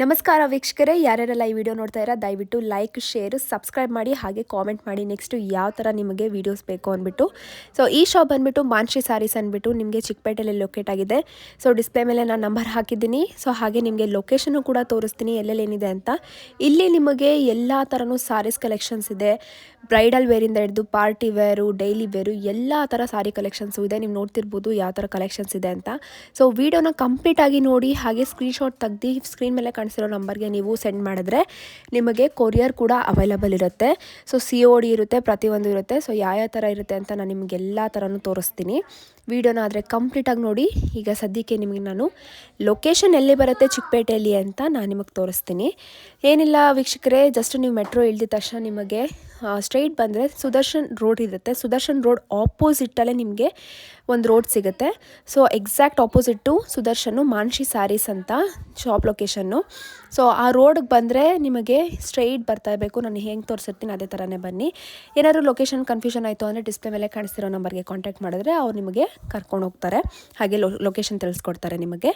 ನಮಸ್ಕಾರ ವೀಕ್ಷಕರೇ, ಯಾರ್ಯಾರೆಲ್ಲ ಈ ವಿಡಿಯೋ ನೋಡ್ತಾ ಇರೋ ದಯವಿಟ್ಟು ಲೈಕ್, ಶೇರ್, ಸಬ್ಸ್ಕ್ರೈಬ್ ಮಾಡಿ, ಹಾಗೆ ಕಾಮೆಂಟ್ ಮಾಡಿ ನೆಕ್ಸ್ಟ್ ಯಾವ ಥರ ನಿಮಗೆ ವೀಡಿಯೋಸ್ ಬೇಕು ಅಂದ್ಬಿಟ್ಟು. ಸೊ ಈ ಶಾಪ್ ಬಂದುಬಿಟ್ಟು ಮಾನ್ಶಿ ಸ್ಯಾರೀಸ್ ಅಂದ್ಬಿಟ್ಟು ನಿಮಗೆ ಚಿಕ್ಕಪೇಟೆಯಲ್ಲಿ ಲೊಕೇಟ್ ಆಗಿದೆ. ಸೊ ಡಿಸ್ಪ್ಲೇ ಮೇಲೆ ನಾನು ನಂಬರ್ ಹಾಕಿದ್ದೀನಿ. ಸೊ ಹಾಗೆ ನಿಮಗೆ ಲೊಕೇಶನ್ನು ಕೂಡ ತೋರಿಸ್ತೀನಿ ಎಲ್ಲೆಲ್ಲೇನಿದೆ ಅಂತ. ಇಲ್ಲಿ ನಿಮಗೆ ಎಲ್ಲ ಥರನೂ ಸ್ಯಾರೀಸ್ ಕಲೆಕ್ಷನ್ಸ್ ಇದೆ. ಬ್ರೈಡಲ್ ವೇರಿಂದ ಹಿಡಿದು ಪಾರ್ಟಿ ವೇರು, ಡೈಲಿ ವೇರು ಎಲ್ಲ ಥರ ಸ್ಯಾರಿ ಕಲೆಕ್ಷನ್ಸು ಇದೆ. ನೀವು ನೋಡ್ತಿರ್ಬೋದು ಯಾವ ಥರ ಕಲೆಕ್ಷನ್ಸ್ ಇದೆ ಅಂತ. ಸೊ ವಿಡಿಯೋನ ಕಂಪ್ಲೀಟಾಗಿ ನೋಡಿ, ಹಾಗೆ ಸ್ಕ್ರೀನ್ಶಾಟ್ ತೆಗ್ದು ಸ್ಕ್ರೀನ್ ಮೇಲೆ ಕಾಣಿಸಿರೋ ನಂಬರ್ಗೆ ನೀವು ಸೆಂಡ್ ಮಾಡಿದ್ರೆ ನಿಮಗೆ ಕೊರಿಯರ್ ಕೂಡ ಅವೈಲಬಲ್ ಇರುತ್ತೆ. ಸೊ COD ಇರುತ್ತೆ, ಪ್ರತಿಯೊಂದು ಇರುತ್ತೆ. ಸೊ ಯಾವ ಥರ ಇರುತ್ತೆ ಅಂತ ನಾನು ನಿಮಗೆಲ್ಲ ಥರನೂ ತೋರಿಸ್ತೀನಿ. ವಿಡಿಯೋನ ಆದರೆ ಕಂಪ್ಲೀಟಾಗಿ ನೋಡಿ. ಈಗ ಸದ್ಯಕ್ಕೆ ನಿಮಗೆ ನಾನು ಲೊಕೇಶನ್ ಎಲ್ಲಿ ಬರುತ್ತೆ ಚಿಕ್ಕಪೇಟೆಯಲ್ಲಿ ಅಂತ ನಾನು ನಿಮಗೆ ತೋರಿಸ್ತೀನಿ. ಏನಿಲ್ಲ ವೀಕ್ಷಕರೇ, ಜಸ್ಟ್ ನೀವು ಮೆಟ್ರೋ ಇಳಿದ ತಕ್ಷಣ ನಿಮಗೆ ಸ್ಟ್ರೈಟ್ ಬಂದರೆ ಸುದರ್ಶನ್ ರೋಡ್ ಇರುತ್ತೆ. ಸುದರ್ಶನ್ ರೋಡ್ ಆಪೋಸಿಟ್ಟಲ್ಲೇ ನಿಮಗೆ ಒಂದು ರೋಡ್ ಸಿಗುತ್ತೆ. So exact opposite Sudharsan ಮಾನ್ಶಿ saris ಅಂತ ಶಾಪ್ ಲೊಕೇಶನ್ನು. ಸೊ ಆ ರೋಡ್ಗೆ ಬಂದರೆ ನಿಮಗೆ ಸ್ಟ್ರೈಟ್ ಬರ್ತಾ ಇರಬೇಕು. ನಾನು ಹೆಂಗೆ ತೋರಿಸಿರ್ತೀನಿ ಅದೇ ಥರನೇ ಬನ್ನಿ. ಏನಾದರೂ ಲೊಕೇಶನ್ ಕನ್ಫ್ಯೂಷನ್ ಆಯಿತು ಅಂದರೆ ಡಿಸ್ಪ್ಲೇ ಮೇಲೆ ಕಾಣಿಸ್ತಿರೋ ನಂಬರ್ಗೆ ಕಾಂಟ್ಯಾಕ್ಟ್ ಮಾಡಿದ್ರೆ ಅವ್ರು ನಿಮಗೆ ಕರ್ಕೊಂಡು ಹೋಗ್ತಾರೆ, ಹಾಗೆ ಲೊಕೇಶನ್ ತಿಳಿಸ್ಕೊಡ್ತಾರೆ ನಿಮಗೆ.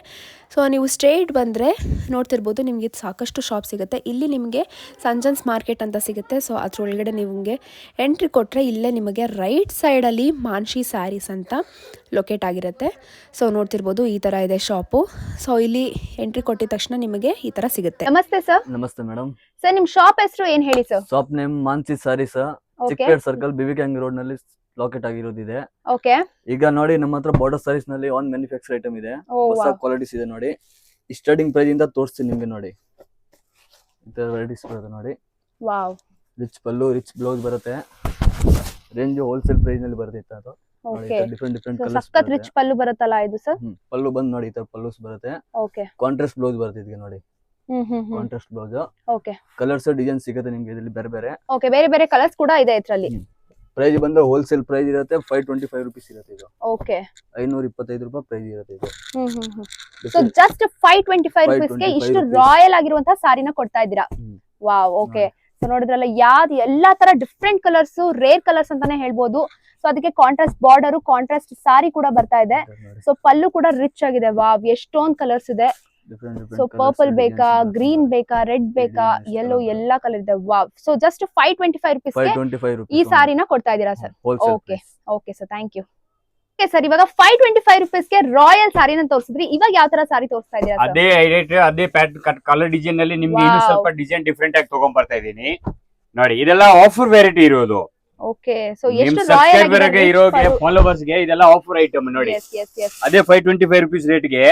ಸೊ ನೀವು ಸ್ಟ್ರೈಟ್ ಬಂದರೆ ನೋಡ್ತಿರ್ಬೋದು ನಿಮಗೆ ಸಾಕಷ್ಟು ಶಾಪ್ ಸಿಗುತ್ತೆ. ಇಲ್ಲಿ ನಿಮಗೆ ಸಂಜನ್ಸ್ ಮಾರ್ಕೆಟ್ ಅಂತ ಸಿಗುತ್ತೆ. ಸೊ ಅದರೊಳಗಡೆ ನಿಮಗೆ ಎಂಟ್ರಿ ಕೊಟ್ಟರೆ ಇಲ್ಲೇ ನಿಮಗೆ ರೈಟ್ ಸೈಡಲ್ಲಿ ಮಾನ್ಶಿ ಸ್ಯಾರೀಸ್ ಅಂತ ಲೊಕೇಟ್ ಆಗಿರುತ್ತೆ. ಸೊ ನೋಡ್ತಿರ್ಬೋದು ಈ ಥರ ಇದೆ ಶಾಪು. ಸೊ ಇಲ್ಲಿ ಎಂಟ್ರಿ ಕೊಟ್ಟಿದ ತಕ್ಷಣ ನಿಮಗೆ ಈ ಥರ ಸಿಗುತ್ತೆ. ನಮಸ್ತೆ ಸರ್. ನಮಸ್ತೆ ಮೇಡಮ್. ಸರ್ ನಿಮ್ ಶಾಪ್ ಹೆಸರು ಏನ್ ಹೇಳಿ sir? Shop name Mansi sarees, Chickpet circle, BBK road ನಲ್ಲಿ ಲೊಕೇಟ್ ಆಗಿರೋದಿದೆ. ಓಕೆ. ಈಗ ನೋಡಿ ನಮ್ಮ ಹತ್ರ ಬಾರ್ಡರ್ ಸ್ಯಾರೀಸ್ ನಲ್ಲಿ ಆನ್ ಮ್ಯಾನುಫ್ಯಾಕ್ಚರ್ ಐಟಮ್ ಇದೆ. ಹೊಸ ಕ್ವಾಲಿಟೀಸ್ ಇದೆ ನೋಡಿ. ಸ್ಟಾರ್ಟಿಂಗ್ ಪ್ರೈಸ್ ಇಂದ ತೋರಿಸ್ತೀನಿ ನಿಮಗೆ ನೋಡಿ. ಈ ವೆರೈಟೀಸ್ ಬರುತ್ತೆ ನೋಡಿ. ವಾವ್. ರಿಚ್ ಪಲ್ಲು, ರಿಚ್ ಬ್ಲೌಸ್ ಬರುತ್ತೆ. ರೇಂಜ್ ಹೋಲ್ಸೇಲ್ ಪ್ರೈಸ್ ನಲ್ಲಿ ಬರುತ್ತೆ ಅದು. ಓಕೆ. Different colours. ಸಖತ್ ರಿಚ್ ಪಲ್ಲು ಬರುತ್ತಲ್ಲ ಇದು ಸರ್? ಪಲ್ಲು ಬಂದು ನೋಡಿ ಈ ತರ ಪಲ್ಲುಸ್ ಬರುತ್ತೆ. ಓಕೆ. ಕಾಂಟ್ರಾಸ್ಟ್ ಬ್ಲೌಸ್ ಬರುತ್ತೆ ಇದಕ್ಕೆ ನೋಡಿ. Contrast blouse. Okay. Colours design ಸಿಗುತ್ತೆ ನಿಮಗೆ ಇದರಲ್ಲಿ ಬೇರೆ ಬೇರೆ. ಓಕೆ, ಬೇರೆ ಬೇರೆ ಕಲರ್ಸ್ ಕೂಡ ಇದೆ ಇದರಲ್ಲಿ. ಪ್ರೈಸ್ ಬಂದ್ರೆ ಹೋಲ್ಸೇಲ್ ಪ್ರೈಸ್ ಇರುತ್ತೆ 525 ರೂಪೀಸ್ ಇರುತ್ತೆ ಇದು. ಓಕೆ. 525 ರೂಪಾಯಿ ಪ್ರೈಸ್ ಇರುತ್ತೆ ಇದು. ಸೊ ಜಸ್ಟ್ 525 ರೂಪೀಸ್ ಗೆ ಇಷ್ಟು ರಾಯಲ್ ಆಗಿರುವಂತಹ ಸಾರಿನ ಕೊಡ್ತಾ ಇದ್ದೀರಾ. ವಾವ್. ಓಕೆ. ಸೊ ನೋಡಿದ್ರಲ್ಲ, ಎಲ್ಲಾ ತರ ಡಿಫ್ರೆಂಟ್ ಕಲರ್ಸ್, ರೇರ್ ಕಲರ್ಸ್ ಅಂತಾನೆ ಹೇಳ್ಬೋದು. ಸೊ ಅದಕ್ಕೆ ಕಾಂಟ್ರಾಸ್ಟ್ ಬಾರ್ಡರ್, ಕಾಂಟ್ರಾಸ್ಟ್ ಸಾರಿ ಕೂಡ ಬರ್ತಾ ಇದೆ. ಸೊ ಪಲ್ಲು ಕೂಡ ರಿಚ್ ಆಗಿದೆ. ವಾವ್, ಎಷ್ಟೊಂದ್ ಕಲರ್ಸ್ ಇದೆ. ಸೊ ಪರ್ಪಲ್ ಬೇಕಾ, ಗ್ರೀನ್ ಬೇಕಾ, ರೆಡ್ ಬೇಕಾ, ಯೆಲ್ಲೋ, ಎಲ್ಲಾ ಕಲರ್ ಇದೆ. ವಾವ್. ಸೊ ಜಸ್ಟ್ 525 ರೂಪೀಸ್ ಈ ಸಾರಿನ ಕೊಡ್ತಾ ಇದೀರಾ sir? Okay. Okay sir, thank you. Okay sir, ಇವಾಗ 525 ರೂಪೀಸ್ ಗೆ ರಾಯಲ್ ಸಾರಿನ ತೋರಿಸಿದ್ರಿ. ಇವಾಗ ಯಾವ ತರ ಸಾರಿ ತೋರಿಸ್ತಾ ಇದೀರಾ? ಅದೇ ಅದೇ ಪ್ಯಾಟರ್ನ್ ಕಲರ್ ಡಿಸೈನ್ ನಲ್ಲಿ ನಿಮ್ಗೆ ಇನ್ನೂ ಸ್ವಲ್ಪ ಡಿಸೈನ್ ಡಿಫ್ರೆಂಟ್ ಆಗಿ ತಗೊಂಡ್ ಬರ್ತಾ ಇದೀನಿ ನೋಡಿ. ಇದೆಲ್ಲ ಆಫರ್ ವೆರೈಟಿ ಇರೋದು. ಓಕೆ. ಸೊ ನಿಮ್ ಎಷ್ಟು ಸಬ್ಸ್ಕ್ರೈಬರ್ ಗೆ ಇರೋಗೆ ಫಾಲೋವರ್ಸ್ ಗೆ ಇದೆಲ್ಲ ಆಫರ್ ಐಟಮ್ ನೋಡಿ. ಅದೇ 525 ರೂಪೀಸ್ ರೇಟ್ ಗೆ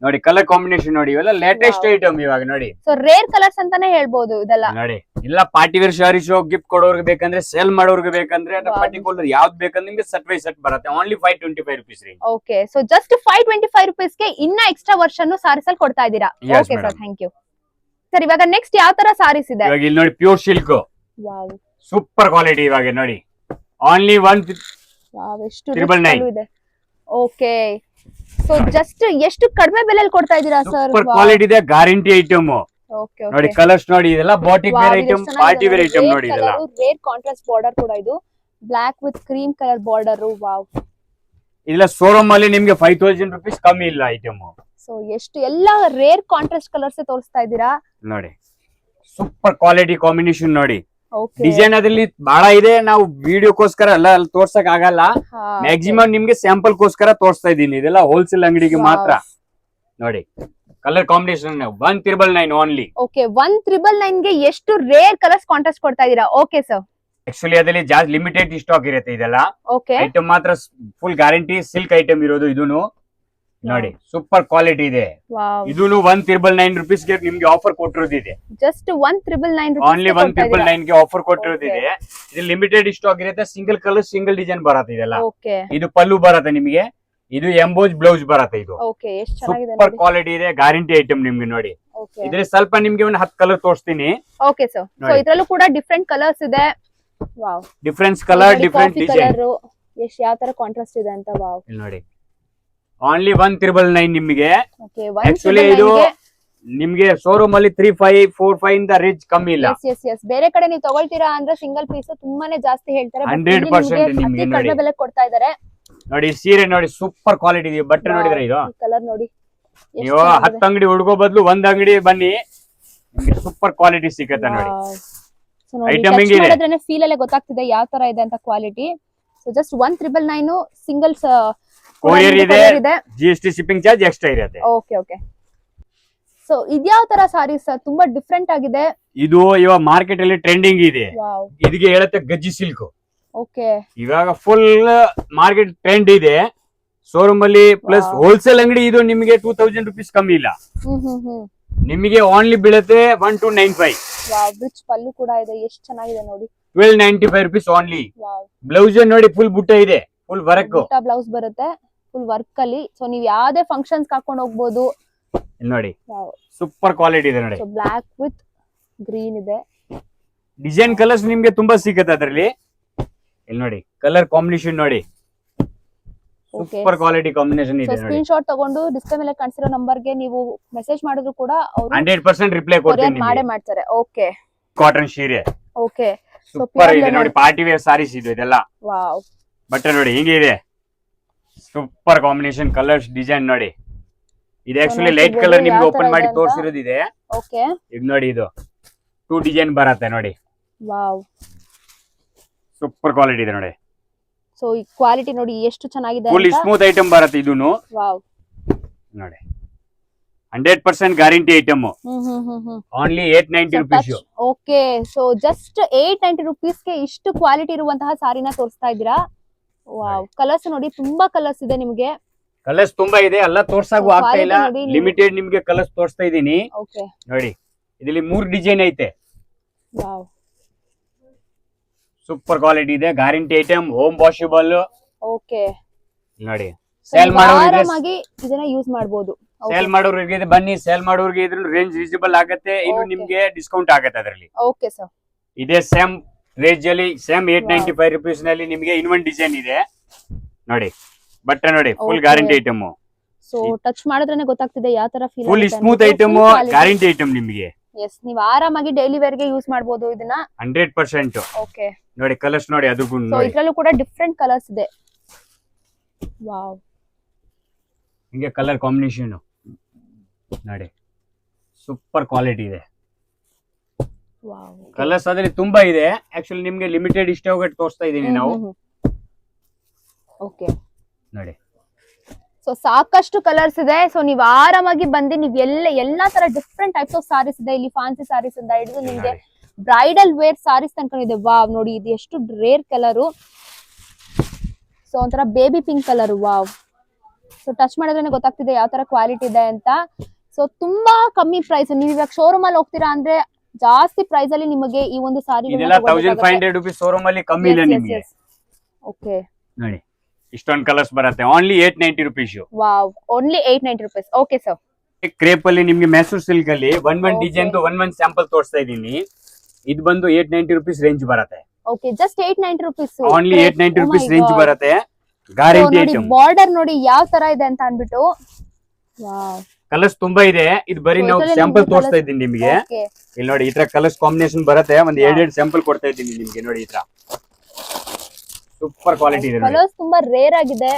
ನೋಡಿ. ಕಲರ್ ಕಾಂಬಿನೇಷನ್ ನೋಡಿ, ಇವೆಲ್ಲ ಲೇಟೆಸ್ಟ್ ಐಟಮ್ ಇವಾಗ ನೋಡಿ. ಸೊ ರೇರ್ ಕಲರ್ಸ್ ಅಂತಾನೆ ಹೇಳ್ಬೋದು ಇದೆಲ್ಲ ನೋಡಿ. ಇಲ್ಲ ಪಾರ್ಟಿ ವೇರ್ ಶಾರೀಸ್ ಗಿಫ್ಟ್ ಕೊಡೋರ್ಗೆ ಬೇಕಂದ್ರೆ, ಸೇಲ್ ಮಾಡೋರ್ಗೆ ಬೇಕಂದ್ರೆ, ಪರ್ಟಿಕ್ಯುಲರ್ ಯಾವ್ದು ಬೇಕಂದ್ರೆ ನಿಮ್ಗೆ ಸೆಟ್ ಬೈ ಸೆಟ್ ಬರುತ್ತೆ. ಓನ್ಲಿ 525 ರೂಪೀಸ್ ರೀ. ಓಕೆ. ಸೊ ಜಸ್ಟ್ 525 ರೂಪೀಸ್ ಗೆ ಇನ್ನ ಎಕ್ಸ್ಟ್ರಾ ವರ್ಷನ್ ಸಾರೀಸ್ ಅಲ್ಲಿ ಕೊಡ್ತಾ ಇದೀರಾ. Okay sir, thank you sir. ಇವಾಗ ನೆಕ್ಸ್ಟ್ ಯಾವ ತರ ಸಾರೀಸ್ ಇದೆ? ಇವಾಗ ಇಲ್ಲಿ ನೋಡಿ, pure silk. Wow, super quality. ಇವಾಗ ನೋಡಿ, ಓನ್ಲಿ 1 ವಾವ್, ಎಷ್ಟು ಇದೆ. ಓಕೆ. ಸೊ ಜಸ್ಟ್ ಎಷ್ಟು ಕಡಿಮೆ ಬೆಲೆಯಲ್ಲಿ ಕೊಡ್ತಾ ಇದೀರಾ ಸರ್? ಸೂಪರ್ ಕ್ವಾಲಿಟಿ ಇದೆ, ಗ್ಯಾರಂಟಿ ಐಟಮ್. ಓಕೆ. ನೋಡಿ ಕಲರ್ಸ್ ನೋಡಿ, ಇದೆಲ್ಲ boutique wear item, party wear item ನೋಡಿ. ಇದೆಲ್ಲ ರೇರ್ ಕಾಂಟ್ರಾಸ್ಟ್ ಬಾರ್ಡರ್ ಕೂಡ ಇದು, black with cream colour border. Wow. ಇದೆಲ್ಲ ಶೋರೂಮ್ ಅಲ್ಲಿ ನಿಮ್ಗೆ 5000 ರೂಪೀಸ್ ಕಮ್ಮಿ ಇಲ್ಲ ಐಟಮ್. ಸೊ ಎಷ್ಟು ಎಲ್ಲಾ ರೇರ್ ಕಾಂಟ್ರಾಸ್ಟ್ ಕಲರ್ಸ್ ತೋರಿಸ್ತಾ ಇದೀರಾ ನೋಡಿ. ಸೂಪರ್ ಕ್ವಾಲಿಟಿ ಕಾಂಬಿನೇಷನ್ ನೋಡಿ. ಓಕೆ. ಡಿಸೈನ್ ಅದ್ರಲ್ಲಿ ಬಹಳ ಇದೆ. ನಾವು ವಿಡಿಯೋಕ್ಕೋಸ್ಕರ ಎಲ್ಲ ಅಲ್ಲಿ ತೋರ್ಸಕ್ ಆಗಲ್ಲ. ಮ್ಯಾಕ್ಸಿಮಮ್ ನಿಮ್ಗೆ ಸ್ಯಾಂಪಲ್ ಗೋಸ್ಕರ ತೋರಿಸ್ತಾ ಇದೀನಿ. ಇದೆಲ್ಲ ಹೋಲ್ಸೇಲ್ ಅಂಗಡಿಗೆ ಮಾತ್ರ ನೋಡಿ. Colour combination 199 only. ಓಕೆ. 199 ಗೆ ಎಷ್ಟು ರೇರ್ ಕಲರ್ಸ್ ಕಾಂಟ್ರಾಸ್ಟ್ ಕೊಡ್ತಾ ಇದೀರಾ? Okay sir. ಆಕ್ಚುಲಿ ಅದ್ರಲ್ಲಿ ಜಾಸ್ತಿ ಲಿಮಿಟೆಡ್ ಸ್ಟಾಕ್ ಇರುತ್ತೆ ಇದೆಲ್ಲ. ಓಕೆ. ಐಟಮ್ ಮಾತ್ರ ಫುಲ್ ಗ್ಯಾರಂಟಿ ಸಿಲ್ಕ್ ಐಟಮ್ ಇರೋದು. ಇದೂನು ನೋಡಿ, ಸೂಪರ್ ಕ್ವಾಲಿಟಿ ಇದೆ. ಇದೂನು 199 ರೂಪೀಸ್ ಗೆ ನಿಮ್ಗೆ ಆಫರ್ ಕೊಟ್ಟಿರೋದಿದೆ. ಜಸ್ಟ್ 199 ಓನ್ಲಿ 199 ಗೆ ಆಫರ್ ಕೊಟ್ಟಿರೋದಿದೆ. ಇದು ಲಿಮಿಟೆಡ್ ಸ್ಟಾಕ್ ಇರುತ್ತೆ. ಸಿಂಗಲ್ ಕಲರ್, ಸಿಂಗಲ್ ಡಿಸೈನ್ ಬರುತ್ತೆ ಇದೆಲ್ಲ. ಓಕೆ. ಇದು ಪಲ್ಲು ಬರುತ್ತೆ ನಿಮಗೆ. ಇದು ಎಂಬೋಸ್ ಬ್ಲೌಸ್ ಬರುತ್ತೆ. ಇದು ಓಕೆ. ಎಷ್ಟು ಚೆನ್ನಾಗಿದೆ. ಸೂಪರ್ ಕ್ವಾಲಿಟಿ ಇದೆ, ಗ್ಯಾರಂಟಿ ಐಟಮ್ ನಿಮ್ಗೆ ನೋಡಿ. ಓಕೆ. ಇದ್ರೆ ಸ್ವಲ್ಪ ನಿಮ್ಗೆ ಒಂದು 10 ಕಲರ್ ತೋರಿಸ್ತೀನಿ. Okay sir. ಸೊ ಇದರಲ್ಲೂ ಕೂಡ ಡಿಫರೆಂಟ್ ಕಲರ್ಸ್ ಇದೆ. Wow. Difference colour, different design. ಎಷ್ಟು ಯಾವ ತರ ಕಾಂಟ್ರಾಸ್ಟ್ ಇದೆ ಅಂತ. ವಾವ್. ಇಲ್ಲಿ ನೋಡಿ, ಓನ್ಲಿ 199 ನಿಮಗೆ. ಓಕೆ. ಆಕ್ಚುಲಿ ಇದು ನಿಮ್ಗೆ ಶೋರೂಮ್ ಅಲ್ಲಿ 35, 45 ಇಂದ ರೇಂಜ್ ಕಮ್ಮಿ ಇಲ್ಲ. ಎಸ್. ಬೇರೆ ಕಡೆ ನೀವು ತಗೊಳ್ತೀರಾ ಅಂದ್ರೆ ಸಿಂಗಲ್ ಪೀಸ್ ತುಂಬಾನೇ ಜಾಸ್ತಿ ಹೇಳ್ತಾರೆ. 100% ನಿಮ್ಗೆ ನೋಡಿ. ಬೆಲೆ ಕೊಡ್ತಾ ಇದಾರೆ ನೋಡಿ. ಸೀರೆ ನೋಡಿ, ಸೂಪರ್ ಕ್ವಾಲಿಟಿ ಇದೆ. ಬಟ್ಟೆ ನೋಡಿದ್ರೆ ಇದು ಕಲರ್ ನೋಡಿ. ನೀವು 10 ಅಂಗಡಿ ಹುಡ್ಕೋ ಬದಲು 1 ಅಂಗಡಿ ಬನ್ನಿ, ನಿಮ್ಗೆ ಸೂಪರ್ ಕ್ವಾಲಿಟಿ ಸಿಗುತ್ತೆ ನೋಡಿ. ಸೊ ನೋಡಿ Item touch ಹೆಂಗಿದೆ? ಮಾಡಿದ್ರೇನೆ ಫೀಲ್ ಅಲ್ಲೇ ಗೊತ್ತಾಗ್ತಿದೆ ಯಾವ ತರ ಇದೆ ಅಂತ quality. So just 1999 singles courier ಇದೆ, GST ಶಿಪ್ಪಿಂಗ್ ಚಾರ್ಜ್ ಎಕ್ಸ್ಟ್ರಾ ಇರುತ್ತೆ. Okay okay. ಸೊ ಇದ್ಯಾವ ತರ ಸಾರೀಸ್ ತುಂಬಾ ಡಿಫ್ರೆಂಟ್ ಆಗಿದೆ. ಇದು ಇವಾಗ ಮಾರ್ಕೆಟ್ ಅಲ್ಲಿ ಟ್ರೆಂಡಿಂಗ್ ಇದೆ. ವಾವ್. ಇದಕ್ಕೆ ಹೇಳುತ್ತೆ ಗಜ್ಜಿ ಸಿಲ್ಕ್. ಓಕೆ. ಇವಾಗ ಫುಲ್ ಮಾರ್ಕೆಟ್ ಟ್ರೆಂಡ್ ಇದೆ. ಶೋರೂಮ್ ಅಲ್ಲಿ ಪ್ಲಸ್ ಹೋಲ್ಸೇಲ್ ಅಂಗಡಿ ಇದು ನಿಮಗೆ 2000 ರುಪೀಸ್ ಕಮ್ಮಿ ಇಲ್ಲ. ನಿಮಗೆ ಓನ್ಲಿ ಬೀಳುತ್ತೆ 1295. ವಾವ್, ರಿಚ್ ಪಲ್ಲು ಕೂಡ ಇದೆ, ಎಷ್ಟು ಚೆನ್ನಾಗಿದೆ ನೋಡಿ. 1295 ರುಪೀಸ್ ಓನ್ಲಿ. ವಾವ್. ಬ್ಲೌಸ್ ನೋಡಿ ಫುಲ್ ಬುಟ್ಟ ಇದೆ, ಫುಲ್ ವರ್ಕ್. ಬುಟ್ಟ ಬ್ಲೌಸ್ ಬರುತ್ತೆ ಫುಲ್ ವರ್ಕ್ ಅಲ್ಲಿ. ಸೊ ನೀವ್ ಯಾವ್ದೇ ಫಂಕ್ಷನ್ಸ್ ಹಾಕೊಂಡು ಹೋಗ್ಬೋದು ನೋಡಿ. ವಾವ್, ಸೂಪರ್ ಕ್ವಾಲಿಟಿ ಇದೆ ನೋಡಿ. ಸೊ ಬ್ಲಾಕ್ ವಿತ್ ಗ್ರೀನ್ ಇದೆ. ಡಿಸೈನ್ ಕಲರ್ಸ್ ನಿಮ್ಗೆ ತುಂಬಾ ಸಿಗುತ್ತೆ ಅದರಲ್ಲಿ. ಇಲ್ಲಿ ನೋಡಿ ಕಲರ್ ಕಾಂಬಿನೇಷನ್ ನೋಡಿ, ಸೂಪರ್ ಕ್ವಾಲಿಟಿ ಕಾಂಬಿನೇಷನ್ ಇದೆ ನೋಡಿ. ಸ್ಕ್ರೀನ್ ಶಾಟ್ ತಗೊಂಡು ಡಿಸ್ಪ್ಲೇ ಮೇಲೆ ಕಾಣಿಸಿರೋ ನಂಬರ್ ಗೆ ನೀವು ಮೆಸೇಜ್ ಮಾಡಿದ್ರು ಕೂಡ ಅವರು 100% ರಿಪ್ಲೈ ಕೊಡ್ತೀನಿ, ಮಾಡೇ ಮಾಡ್ತಾರೆ. ಓಕೆ. ಕಾಟನ್ ಸೀರೆ ಓಕೆ. ಸೂಪರ್ ಇದೆ ನೋಡಿ, ಪಾರ್ಟಿ ವೇರ್ ಸಾರೀಸ್ ಇದು ಇದೆಲ್ಲ. ವಾವ್. ಬಟ್ಟೆ ನೋಡಿ ಹಿಂಗಿದೆ, ಸೂಪರ್ ಕಾಂಬಿನೇಷನ್ ಕಲರ್ಸ್ ಡಿಸೈನ್ ನೋಡಿ. ಇದು ಆಕ್ಚುಲಿ ಲೈಟ್ ಕಲರ್ ನಿಮ್ಗೆ ಓಪನ್ ಮಾಡಿ ತೋರಿಸಿರೋದಿದೆ. ಓಕೆ. ಇದು ನೋಡಿ, ಇದು 2 ಡಿಸೈನ್ ಬರುತ್ತೆ ನೋಡಿ. ವಾವ್, ಸೂಪರ್ ಕ್ವಾಲಿಟಿ ಇದೆ ನೋಡಿ. ಸೊ ಈ ಕ್ವಾಲಿಟಿ ನೋಡಿ ಎಷ್ಟು ಚೆನ್ನಾಗಿದೆ ಫುಲ್ ಸ್ಮೂತ್ ಐಟಮ್ ಬರುತ್ತೆ ಇದೂನು. ವಾವ್ ನೋಡಿ 100% guarantee item. Only 890 rupees. Okay. So just 890 rupees ಗೆ ಇಷ್ಟು ಕ್ವಾಲಿಟಿ ಇರುವಂತಹ ಸಾರಿನ ತೋರಿಸ್ತಾ ಇದ್ದೀರಾ. ವಾವ್, ಕಲರ್ಸ್ ನೋಡಿ ತುಂಬಾ ಕಲರ್ಸ್ ಇದೆ ನಿಮಗೆ. ಕಲರ್ಸ್ ತುಂಬಾ ಇದೆ, ಎಲ್ಲ ತೋರ್ಸಾಕು ಆಗ್ತಾ ಇಲ್ಲ, ಲಿಮಿಟೆಡ್ ನಿಮ್ಗೆ ಕಲರ್ಸ್ ತೋರಿಸ್ತಾ ಇದೀನಿ. ಓಕೆ. ನೋಡಿ ಇದರಲ್ಲಿ 3 ಡಿಸೈನ್ ಐತೆ. ವಾವ್, ಸೂಪರ್ ಕ್ವಾಲಿಟಿ ಇದೆ, guarantee item, home washable. Okay. ನೋಡಿ ಸೇಲ್ ಮಾಡೋರಿಗೆ ಆರಾಮಾಗಿ ಇದನ್ನ ಯೂಸ್ ಮಾಡಬಹುದು. ಸೇಲ್ ಮಾಡೋರಿಗೆ ಬನ್ನಿ, ಸೇಲ್ ಮಾಡೋರಿಗೆ ಇದ್ರ ರೇಂಜ್ ರೀಸನಬಲ್ ಆಗುತ್ತೆ, ಇನ್ನು ನಿಮ್ಗೆ ಡಿಸ್ಕೌಂಟ್ ಆಗುತ್ತೆ ಅದರಲ್ಲಿ. Okay sir. ಇದೇ ಸೇಮ್ ರೇಂಜ್ ಅಲ್ಲಿ ಸೇಮ್ 895 ರುಪೀಸ್ ನಲ್ಲಿ ನಿಮ್ಗೆ ಇನ್ನೊಂದು ಡಿಸೈನ್ ಇದೆ ನೋಡಿ. ಬಟ್ಟೆ ನೋಡಿ full guarantee item. So touch ಮಾಡಿದ್ರೇನೆ ಗೊತ್ತಾಗ್ತಿದೆ ಯಾವ ತರ feel full smooth item, guarantee item ನಿಮ್ಗೆ. ಎಸ್, ನೀವು ಆರಾಮಾಗಿ ಡೈಲಿ ವೇರ್ ಗೆ ಯೂಸ್ ಮಾಡಬಹುದು ಇದನ್ನ. 100%. ಓಕೆ. ನೋಡಿ ಕಲರ್ಸ್ ನೋಡಿ, ಅದು ಸೊ ಇದ್ರಲ್ಲೂ ಕೂಡ ಡಿಫರೆಂಟ್ ಕಲರ್ಸ್ ಇದೆ. ವಾವ್, ಹಿಂಗೆ ಕಲರ್ ಕಾಂಬಿನೇಷನ್ ನೋಡಿ, ಸೂಪರ್ ಕ್ವಾಲಿಟಿ ಇದೆ. ವಾವ್, ಕಲರ್ಸ್ ಅದ್ರಲ್ಲಿ ತುಂಬಾ ಇದೆ. ಆಕ್ಚುಲಿ ನಿಮ್ಗೆ ಲಿಮಿಟೆಡ್ ಇಷ್ಟ ಹೋಗಟ್ಟು ತೋರಿಸ್ತಾ ಇದೀನಿ ನಾವು. ಓಕೆ ನೋಡಿ. ಸೊ ಸಾಕಷ್ಟು ಕಲರ್ಸ್ ಇದೆ. ಸೊ ನೀವು ಆರಾಮಾಗಿ ಬಂದು ನೀವು ಎಲ್ಲಾ ತರ ಡಿಫ್ರೆಂಟ್ ಟೈಪ್ಸ್ ಆಫ್ ಸಾರೀಸ್ ಇದೆ ಇಲ್ಲಿ. ಫ್ಯಾನ್ಸಿ ಸಾರೀಸ್ ಇಂದ ಹಿಡಿದು ನಿಮ್ಗೆ ಬ್ರೈಡಲ್ ವೇರ್ ಸಾರೀಸ್ ತನಕ ಇದೆ. ವಾವ್, ನೋಡಿ ಇದು ಎಷ್ಟು ರೇರ್ ಕಲರು. ಸೊ ಒಂಥರ baby pink colour. Wow. So touch ಮಾಡಿದ್ರೆ ಗೊತ್ತಾಗ್ತಿದೆ ಯಾವ ತರ ಕ್ವಾಲಿಟಿ ಇದೆ ಅಂತ. ಸೊ ತುಂಬಾ ಕಮ್ಮಿ ಪ್ರೈಸ್. ನೀವು ಇವಾಗ ಶೋರೂಮ್ ಅಲ್ಲಿ ಹೋಗ್ತೀರಾ ಅಂದ್ರೆ ಜಾಸ್ತಿ ಪ್ರೈಸ್ ಅಲ್ಲಿ ನಿಮಗೆ ಈ ಒಂದು ಸಾರಿ 1500 ರುಪೀಸ್ ಶೋರೂಮ್ ಅಲ್ಲಿ ಕಮ್ಮಿ ಇಲ್ಲ ನಿಮಗೆ. ಓಕೆ. ನೋಡಿ ಇಷ್ಟೊಂದು ಕಲರ್ಸ್ ಬರುತ್ತೆ, only 890 rupees. Wow, only 890 rupees. Okay sir. Crepe ಅಲ್ಲಿ ನಿಮ್ಗೆ ಮೈಸೂರ್ ಸಿಲ್ಕ್ ಅಲ್ಲಿ ಒನ್ ಡಿಸೈನ್ ಒನ್ ಸ್ಯಾಂಪಲ್ ತೋರಿಸ್ತಾ ಇದೀನಿ. ಇದು ಬಂದು 890 ರುಪೀಸ್ ರೇಂಜ್ ಬರುತ್ತೆ. Okay, just 890 rupees. Only 890 rupees range ಬರುತ್ತೆ, ಗ್ಯಾರಂಟಿ ಐಟಮ್. ಬಾರ್ಡರ್ ನೋಡಿ ಯಾವ ತರ ಇದೆ ಅಂತ ಅನ್ಬಿಟ್ಟು. ವಾವ್, ಕಲರ್ಸ್ ತುಂಬಾ ಇದೆ. ಇದು ಬರೀ ನಾವು ಸ್ಯಾಂಪಲ್ ತೋರಿಸ್ತಾ ಇದ್ದೀನಿ ನಿಮಗೆ. ಇಲ್ಲಿ ನೋಡಿ ಈ ತರ ಕಲರ್ಸ್ ಕಾಂಬಿನೇಷನ್ ಬರುತ್ತೆ. ಒಂದ್ 2 ಸ್ಯಾಂಪಲ್ ಕೊಡ್ತಾ ಇದ್ದೀನಿ ನಿಮ್ಗೆ. ನೋಡಿ ಈ ತರ ಸೂಪರ್ ಕ್ವಾಲಿಟಿ ಇದೆ. ಕಲರ್ಸ್ ತುಂಬಾ ರೇರ್ ಆಗಿದೆ,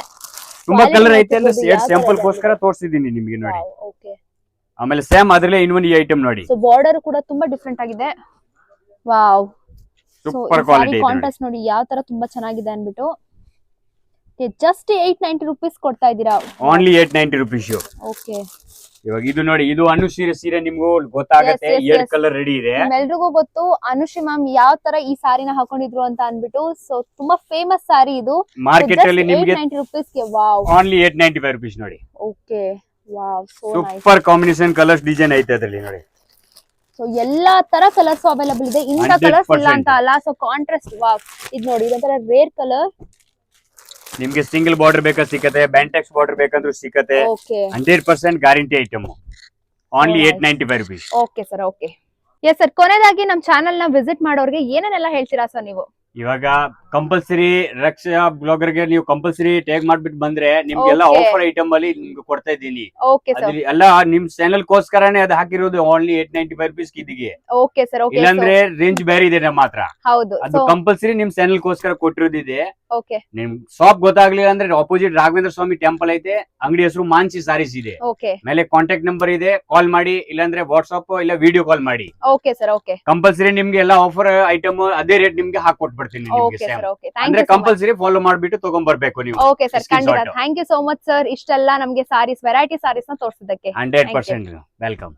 ತುಂಬಾ ಕಲರ್ ಐತೆ ಅಂದ್ರೆ 2 ಸ್ಯಾಂಪಲ್ ಗೋಸ್ಕರ ತೋರಿಸ್ತಿದ್ದೀನಿ ನಿಮ್ಗೆ ನೋಡಿ. ಓಕೆ. ಆಮೇಲೆ ಸೇಮ್ ಅದ್ರಲ್ಲೇ ಇನ್ನೊಂದು ಈ ಐಟಮ್ ನೋಡಿ. ಸೊ ಬಾರ್ಡರ್ ಕೂಡ ತುಂಬಾ ಡಿಫರೆಂಟ್ ಆಗಿದೆ. ವಾವ್, ಸೂಪರ್ ಕ್ವಾಲಿಟಿ ಇದೆ. ಕಾಂಟ್ರಾಸ್ಟ್ ನೋಡಿ ಯಾವ ತರ ತುಂಬಾ ಚೆನ್ನಾಗಿದೆ ಅನ್ಬಿಟ್ಟು. ಜಸ್ಟ್ 890 ರುಪೀಸ್ ಕೊಡ್ತಾ ಇದ್ದೀರಾ. Only 890 rupees. ಓಕೆ. ಇವಾಗ ಇದು ನೋಡಿ, ಇದು ಅನು ಸೀರೆ ನಿಮ್ಗೂ ಗೊತ್ತಾಗತ್ತೆ. 2 ಕಲರ್ ರೆಡಿ ಇದೆ. ಎಲ್ರಿಗೂ ಗೊತ್ತು ಅನುಶ್ರೀ ಮ್ಯಾಮ್ ಯಾವ ತರ ಈ ಸಾರಿನ ಹಾಕೊಂಡಿದ್ರು ಅಂತ ಅನ್ಬಿಟ್ಟು. ಸೊ ತುಂಬಾ ಫೇಮಸ್ ಸಾರಿ ಇದು ಮಾರ್ಕೆಟ್ ಅಲ್ಲಿ ನಿಮ್ಗೆ 890 ರುಪೀಸ್ ಗೆ. ವಾವ್, ಓನ್ಲಿ 895 ರುಪೀಸ್ ನೋಡಿ. Okay. Wow, so nice. Super combination colours design ಐತೆ ಅದರಲ್ಲಿ ನೋಡಿ. ಸೊ ಎಲ್ಲಾ ತರ ಕಲರ್ಸ್ ಅವೈಲೇಬಲ್ ಇದೆ. ಇಂತ ಕಲರ್ಸ್ ಇಲ್ಲ ಅಂತ ಅಲ್ಲ. So contrast. ವಾವ್, ಇದು ನೋಡಿ ಇದೊಂತರ ರೇರ್ ಕಲರ್. ನಿಮ್ಗೆ ಸಿಂಗಲ್ ಬಾರ್ಡರ್ ಬೇಕಾ ಸಿಕ್ಕತ್ತೆ, ಬ್ಯಾಂಟೆಕ್ಸ್ ಬಾರ್ಡರ್ ಬೇಕಂದ್ರೂ ಸಿಕ್ಕತ್ತೆ. 100% guarantee item. Only 895 rupees. Okay sir. Okay. Yes sir, ಕೊನೆಯದಾಗಿ ನಮ್ ಚಾನೆಲ್ ನ ವಿಸಿಟ್ ಮಾಡೋರಿಗೆ ಏನೇನೆಲ್ಲ ಹೇಳ್ತೀರಾ ಸರ್ ನೀವು? ಇವಾಗ ಕಂಪಲ್ಸರಿ ರಕ್ಷಾ ಬ್ಲಾಗರ್ ಗೆ ನೀವು ಕಂಪಲ್ಸರಿ ಟ್ಯಾಗ್ ಮಾಡ್ಬಿಟ್ಟು ಬಂದ್ರೆ ನಿಮ್ಗೆಲ್ಲ ಆಫರ್ ಐಟಮ್ ಅಲ್ಲಿ ನಿಮ್ಗೆ ಕೊಡ್ತಾ ಇದ್ದೀನಿ. Okay sir. ಎಲ್ಲ ನಿಮ್ ಚಾನೆಲ್ ಗೋಸ್ಕರನೇ ಅದು ಹಾಕಿರೋದು. ಓನ್ಲಿ 895 ರುಪೀಸ್ ಇದಕ್ಕೆ. Okay sir. ಓಕೆ. ಇಲ್ಲಾಂದ್ರೆ ರೇಂಜ್ ಬೇರೆ ಇದೆ ನಮ್ಮ ಹತ್ರ. ಹೌದು, ಅದು ಕಂಪಲ್ಸರಿ ನಿಮ್ ಚಾನೆಲ್ ಗೋಸ್ಕರ ಕೊಟ್ಟಿರೋದಿದೆ. ಓಕೆ ನಿಮ್ ಶಾಪ್ ಗೊತ್ತಾಗ್ಲಿಲ್ಲ ಅಂದ್ರೆ ಆಪೋಸಿಟ್ ರಾಘವೇಂದ್ರ ಸ್ವಾಮಿ ಟೆಂಪಲ್ ಐತೆ, ಅಂಗಡಿ ಹೆಸರು ಮಾನ್ಸಿ ಸಾರೀಸ್ ಇದೆ. ಓಕೆ ಮೇಲೆ ಕಾಂಟ್ಯಾಕ್ಟ್ ನಂಬರ್ ಇದೆ, ಕಾಲ್ ಮಾಡಿ, ಇಲ್ಲಾಂದ್ರೆ ವಾಟ್ಸ್ಆಪ್ ಇಲ್ಲ ವಿಡಿಯೋ ಕಾಲ್ ಮಾಡಿ. Okay sir. ಓಕೆ ಕಂಪಲ್ಸರಿ ನಿಮ್ಗೆ ಎಲ್ಲ ಆಫರ್ ಐಟಮ್ ಅದೇ ರೇಟ್ ನಿಮ್ಗೆ ಹಾಕೊಟ್ಬಿಡ್ತೀನಿ ನಿಮ್ಗೆ ಓಕೆ same. ಸರ್. ಓಕೆ ಅಂದ್ರೆ ಕಂಪಲ್ಸರಿ ಫಾಲೋ ಮಾಡ್ಬಿಟ್ಟು ತಗೊಂಡ್ಬರ್ಬೇಕು ನೀವು. ಓಕೆ ಸರ್, ಖಂಡಿತ. Screenshot. Thank you so much sir, ಇಷ್ಟೆಲ್ಲ ನಮ್ಗೆ ಸಾರೀಸ್ ವೆರೈಟಿ ಸಾರೀಸ್ ನ ತೋರಿಸಿದ್ದಕ್ಕೆ. 100% ವೆಲ್ಕಮ್.